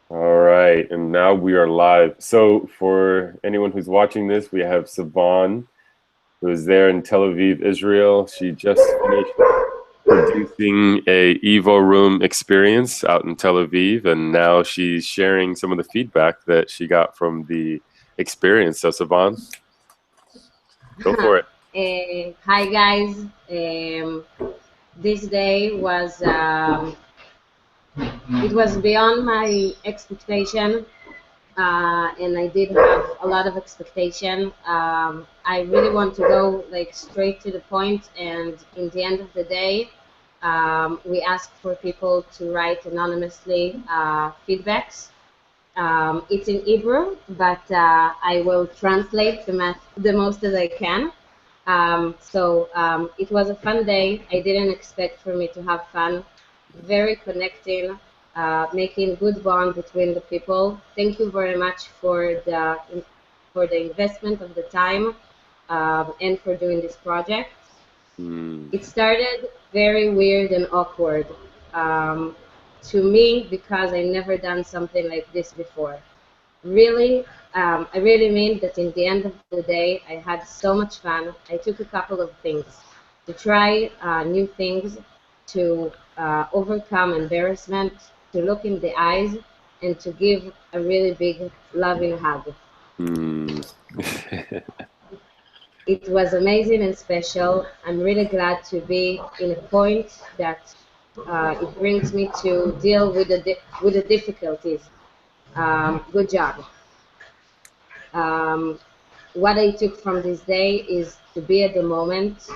All right, and now we are live. So for anyone who's watching this, we have Savan, who is there in Tel Aviv, Israel. She just finished producing a EvoRoom experience out in Tel Aviv, and now she's sharing some of the feedback that she got from the experience. So Savan, go for it. Hi guys. This day was beyond my expectation, and I did have a lot of expectation. I really want to go like straight to the point, and in the end of the day, we asked for people to write anonymously feedbacks. It's in Hebrew, but I will translate the most that I can. It was a fun day. I didn't expect for me to have fun. Very connecting, making good bond between the people. Thank you very much for the investment of the time and for doing this project. It started very weird and awkward to me because I never done something like this before. Really, I really mean that in the end of the day, I had so much fun. I took a couple of things to try new things, to overcome embarrassment, to look in the eyes, and to give a really big loving hug. Mm. It was amazing and special. I'm really glad to be in a point that it brings me to deal with with the difficulties. Good job. Um, what I took from this day is to be at the moment,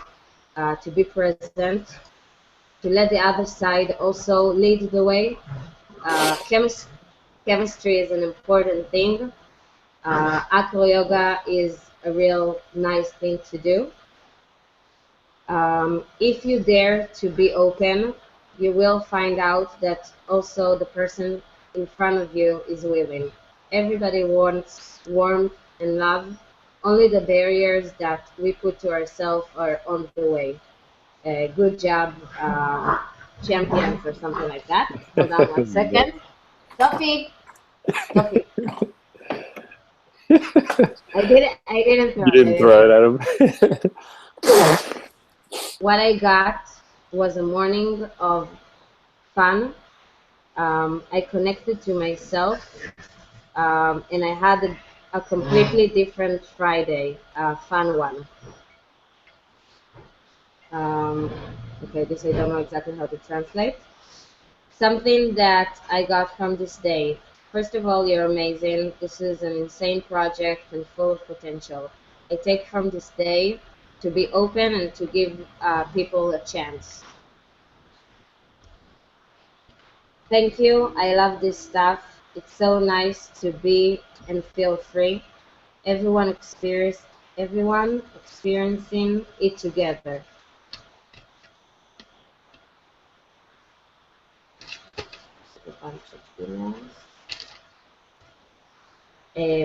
to be present, to let the other side also lead the way. Chemistry is an important thing. Acro yoga is a real nice thing to do. If you dare to be open, you will find out that also the person in front of you is willing. Everybody wants warmth and love. Only the barriers that we put to ourselves are on the way. Good job, champions, or something like that. Hold on one second. Sophie, Sophie, I didn't throw You it. I didn't didn't throw throw it. it at him. What I got was a morning of fun. I connected to myself, and I had a completely different Friday, a fun one. Um, okay, this I don't know exactly how to translate. Something that I got from this day. First of all, you're amazing. This is an insane project and full of potential. I take from this day to be open and to give people a chance. Thank you. I love this stuff. It's so nice to be and feel free. Everyone experience everyone experiencing it together. A bunch of emails.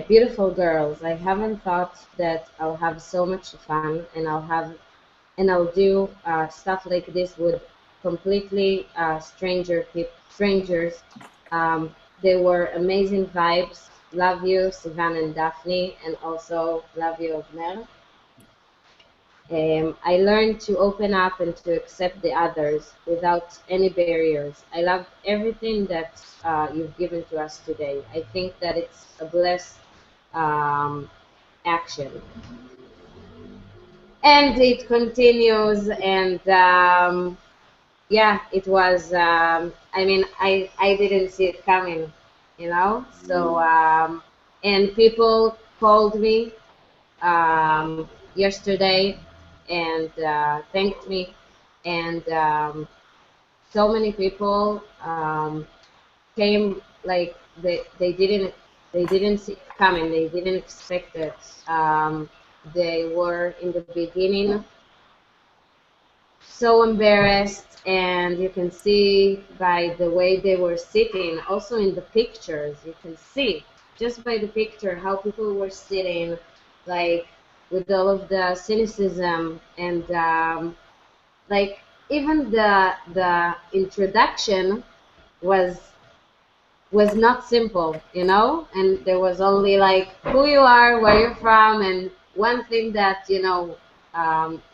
Beautiful girls. I haven't thought that I'll have so much fun and I'll do stuff like this with completely strangers. They were amazing vibes. Love you, Sivan and Daphne, and also love you, Ovner. I learned to open up and to accept the others without any barriers. I love everything that you've given to us today. I think that it's a blessed um, action. And it continues, and yeah, it was, I mean, I didn't see it coming, you know? And people called me yesterday and thanked me, and so many people came like they didn't see it coming. They didn't expect it. They were in the beginning so embarrassed, and you can see by the way they were sitting. Also in the pictures, you can see just by the picture how people were sitting, like with all of the cynicism and like even the introduction was was not simple, you know, and there was only like who you are, where you're from, and one thing that, you know,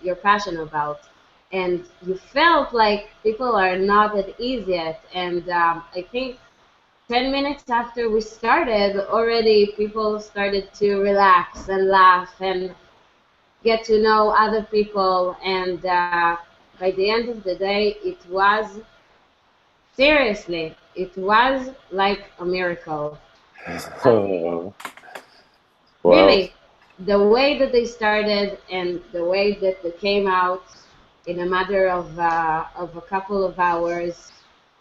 you're passionate about. And you felt like people are not at ease yet. And I think 10 minutes after we started, already people started to relax and laugh and get to know other people. And by the end of the day, it was, seriously, it was like a miracle. Oh, wow. Really, the way that they started and the way that they came out in a matter of a couple of hours,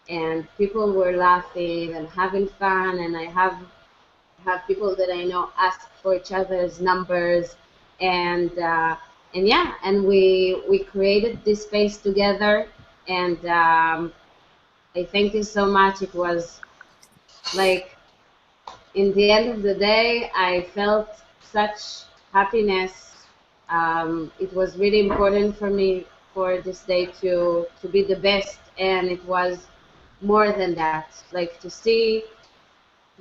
and people were laughing and having fun, and I have people that I know ask for each other's numbers, and yeah, and we created this space together, and I thank you so much. It was like, in the end of the day, I felt such happiness. It was really important for me for this day to be the best, and it was more than that. Like to see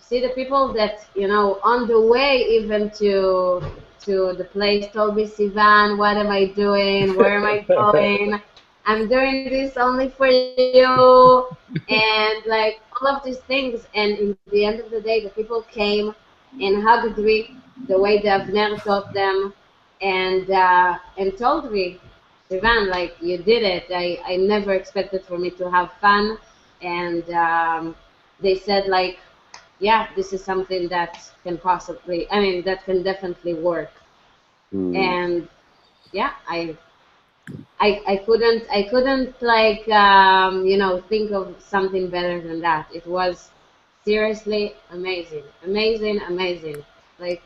the people that, you know, on the way even to the place told me, Sivan, what am I doing? Where am I going? I'm doing this only for you, and like all of these things. And in the end of the day, the people came and hugged me the way the Avner taught them, and told me, Sivan, like you did it. I never expected for me to have fun, and they said like, yeah, this is something that can possibly, I mean, that can definitely work. Hmm. And yeah, I couldn't like, you know, think of something better than that. It was seriously amazing, amazing, amazing, like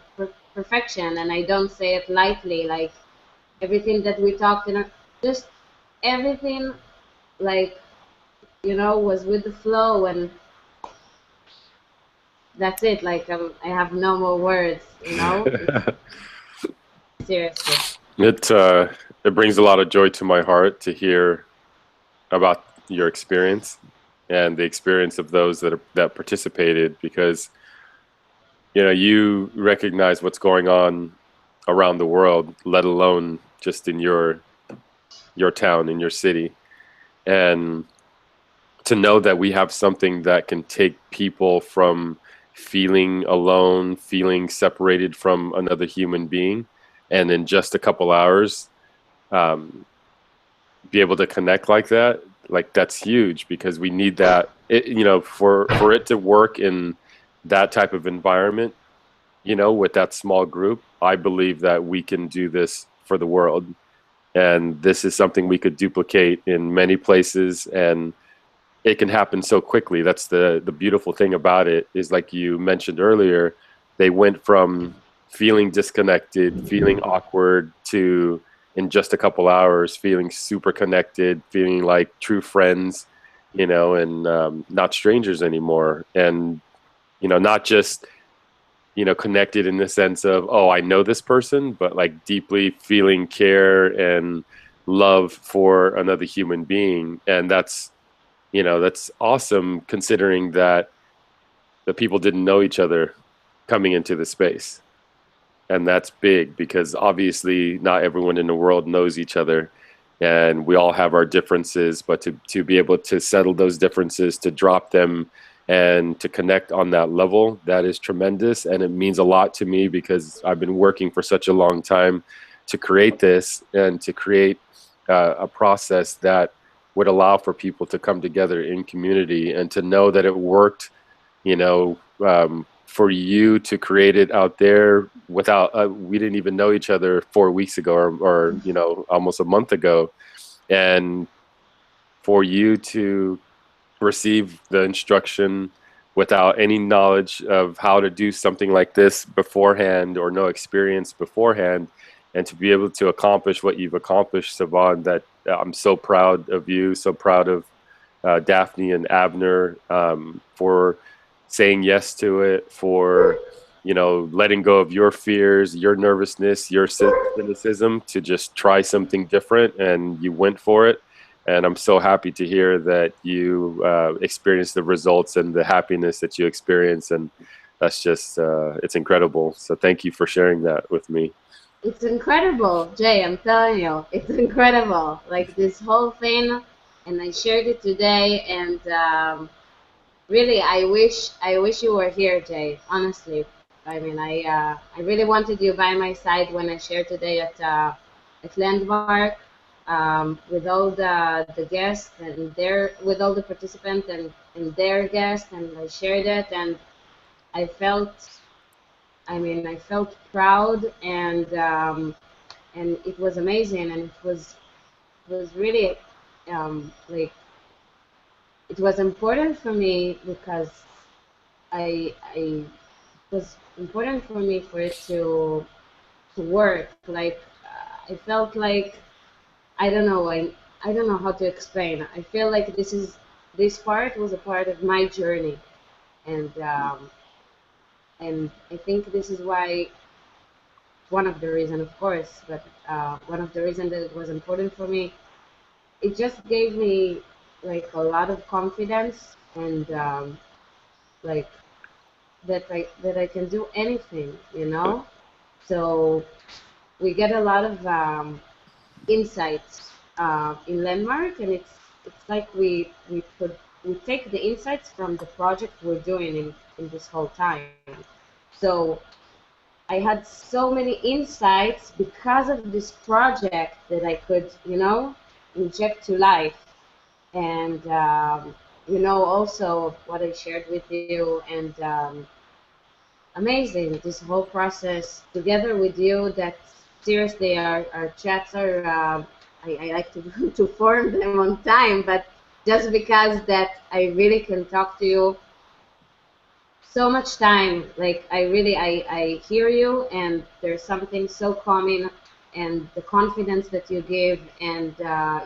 perfection. And I don't say it lightly. Like everything that we talked, and just everything, like, you know, was with the flow, and that's it. Like I have no more words. You know, seriously. It it brings a lot of joy to my heart to hear about your experience and the experience of those that participated, because you know you recognize what's going on around the world, let alone just in your town, in your city, and to know that we have something that can take people from feeling alone, feeling separated from another human being, and in just a couple hours, um, be able to connect like that. Like that's huge, because we need that. You know, for it to work in that type of environment, you know, with that small group, I believe that we can do this for the world, and this is something we could duplicate in many places, and it can happen so quickly. That's the beautiful thing about it, is like you mentioned earlier, they went from feeling disconnected, feeling awkward, to in just a couple hours feeling super connected, feeling like true friends, you know, and not strangers anymore. And you know, not just, you know, connected in the sense of, oh, I know this person, but like deeply feeling care and love for another human being. And that's, you know, that's awesome, considering that the people didn't know each other coming into the space. And that's big, because obviously not everyone in the world knows each other, and we all have our differences, but to be able to settle those differences, to drop them and to connect on that level, that is tremendous. And it means a lot to me, because I've been working for such a long time to create this, and to create a process that would allow for people to come together in community, and to know that it worked, you know, for you to create it out there without, we didn't even know each other 4 weeks ago, or you know, almost a month ago. And for you to receive the instruction without any knowledge of how to do something like this beforehand, or no experience beforehand, and to be able to accomplish what you've accomplished, Savan, that I'm so proud of you, so proud of Daphne and Abner, for saying yes to it, for, you know, letting go of your fears, your nervousness, your cynicism, to just try something different, and you went for it. And I'm so happy to hear that you experienced the results and the happiness that you experience. And that's just, it's incredible. So thank you for sharing that with me. It's incredible, Jay. I'm telling you, it's incredible. Like this whole thing, and I shared it today, and really, I wish you were here, Jay. Honestly, I mean, I really wanted you by my side when I shared today at Landmark, with all the guests and their with all the participants and their guests, and I shared it, and I felt, I mean, I felt proud, and it was amazing, and it was really like it was important for me because I was important for me for it to work. Like I felt like I don't know how to explain. I feel like this part was a part of my journey, and I think this is why one of the reasons, of course, but one of the reasons that it was important for me. It just gave me like a lot of confidence and like that I can do anything, you know. So we get a lot of insights in Landmark, and it's like we take the insights from the project we're doing in this whole time. So I had so many insights because of this project that I could, inject to life. And, also what I shared with you, and amazing, this whole process together with you, that seriously our chats are, I like to, to form them on time, but just because that I really can talk to you so much time. Like I hear you, and there's something so calming, and the confidence that you give, and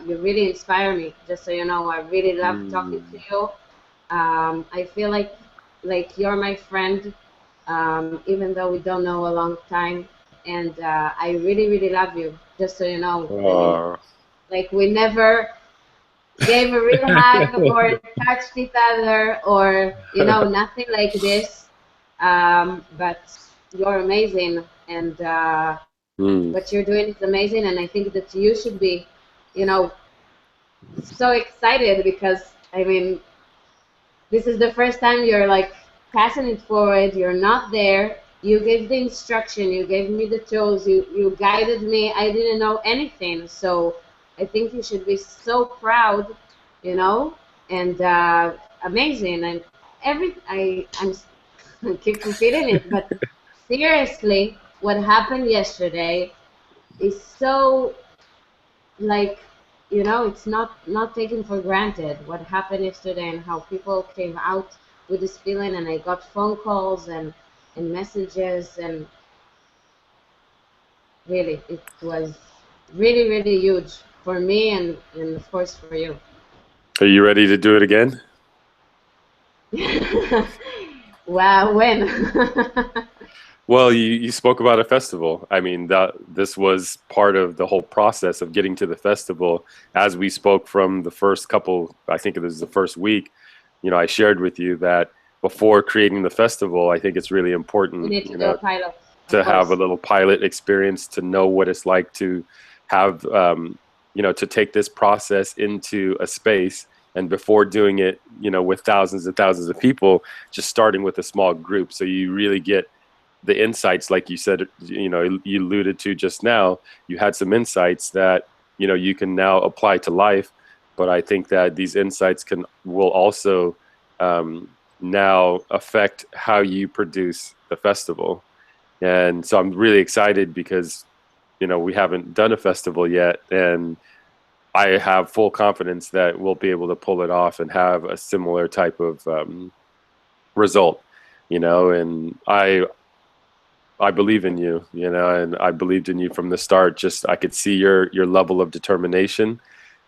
you really inspire me. Just so you know, I really love talking to Mm. you. I feel like you're my friend, even though we don't know a long time, and I really really love you. Just so you know, I mean, Oh. like we never gave a real hug or touched each other, or nothing like this, but you're amazing, and Mm. what you're doing is amazing, and I think that you should be you know so excited, because I mean, this is the first time you're like passing it forward. You're not there. You gave the instruction. You gave me the tools. You guided me. I didn't know anything. So I think you should be so proud, you know, and amazing. And I keep repeating it, but seriously, what happened yesterday is so, like, it's not taken for granted what happened yesterday, and how people came out with this feeling, and I got phone calls and messages, and really it was really really huge for me, and of course for you. Are you ready to do it again? Wow, when? Well, you spoke about a festival. I mean, that this was part of the whole process of getting to the festival. As we spoke from the first couple, I think it was the first week, I shared with you that before creating the festival, I think it's really We important, need to do a pilot, of to have a course. little pilot experience, to know what it's like to have, to take this process into a space. And before doing it, with thousands and thousands of people, just starting with a small group. So you really get the insights, like you said, you alluded to just now. You had some insights that, you can now apply to life. But I think that these insights will also now affect how you produce the festival. And so I'm really excited because, we haven't done a festival yet. And I have full confidence that we'll be able to pull it off and have a similar type of result, and I believe in you, and I believed in you from the start. Just I could see your level of determination,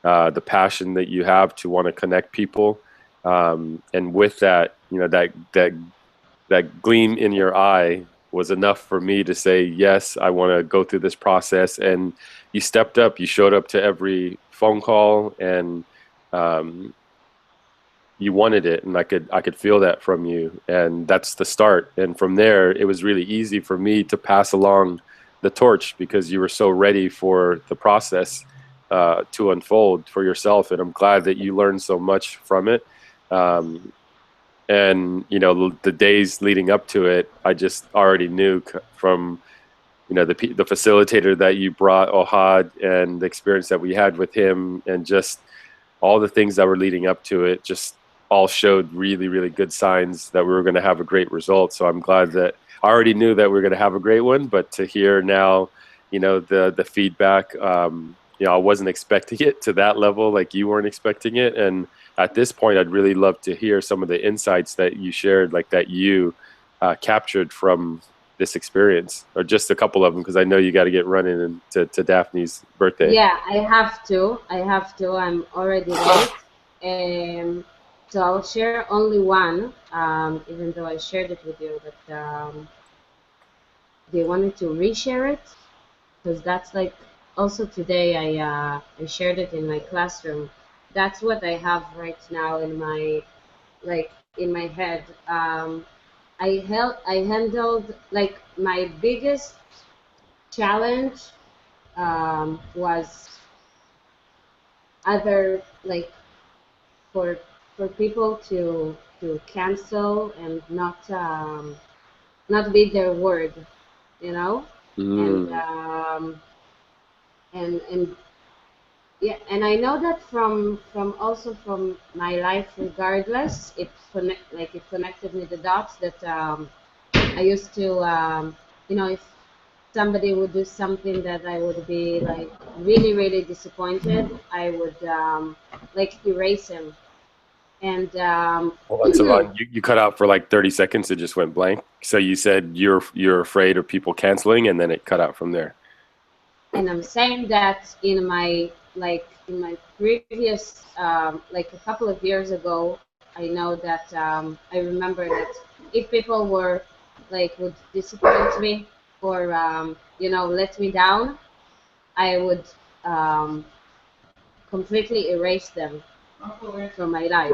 the passion that you have to want to connect people, and with that, that gleam in your eye, was enough for me to say, yes, I want to go through this process. And you stepped up, you showed up to every phone call, and um, you wanted it, and I could feel that from you, and that's the start. And from there, it was really easy for me to pass along the torch because you were so ready for the process to unfold for yourself. And I'm glad that you learned so much from it. Um, and the days leading up to it, I just already knew from the facilitator that you brought, Ohad, and the experience that we had with him, and just all the things that were leading up to it, just all showed really, really good signs that we were going to have a great result. So I'm glad that I already knew that we were going to have a great one, but to hear now, the feedback, I wasn't expecting it to that level, like you weren't expecting it. And at this point, I'd really love to hear some of the insights that you shared, like that you captured from this experience, or just a couple of them, because I know you got to get running to Daphne's birthday. Yeah, I have to. I'm already late. So I'll share only one, even though I shared it with you, but they wanted to reshare it because that's like also today I shared it in my classroom. That's what I have right now in my in my head. I handled like my biggest challenge was other like for people to cancel and not be their word, you know, and Mm. and yeah, and I know that from also from my life, regardless, it connected me the dots that I used to if somebody would do something that I would be like really really disappointed, I would like erase him and Hold on, Savan. You cut out for like 30 seconds. It just went blank. So you said you're afraid of people canceling, and then it cut out from there. and I'm saying that in my previous like a couple of years ago, I know that I remember that if people were would disappoint me or let me down, I would um, completely erase them from my life.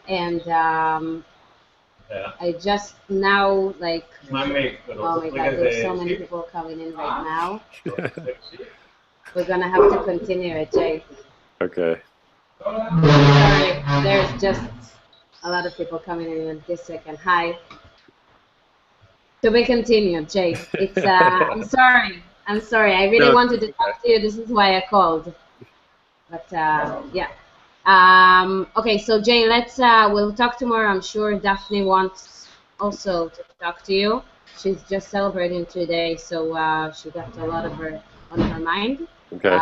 And I just now oh my God, there's so many people coming in right now. We're gonna have to continue it, Jay. Okay. Sorry, there's just a lot of people coming in this second. Hi. To be continued, Jay. It's I'm sorry. I'm sorry. I really No, wanted it's to okay. talk to you. This is why I called. But yeah. Okay, so Jay, we'll talk tomorrow. I'm sure Daphne wants also to talk to you. She's just celebrating today, so she got a lot of her on her mind. Okay.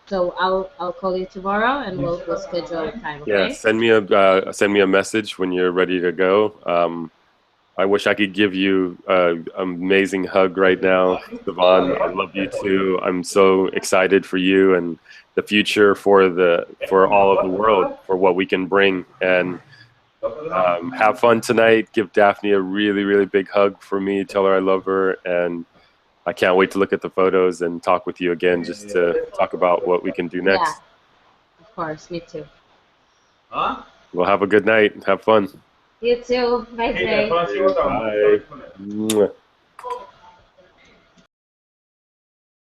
So I'll call you tomorrow and we'll schedule a time, Yeah. okay? Send me a message when you're ready to go. I wish I could give you an amazing hug right now, Savan. I love you too. I'm so excited for you and the future for all of the world, for what we can bring. And have fun tonight. Give Daphne a really, really big hug for me. Tell her I love her, and I can't wait to look at the photos and talk with you again, just to talk about what we can do Yeah, next. of course. Me too. Well, have a good night. Have fun. You too. Bye, Jay. Bye. Mwah.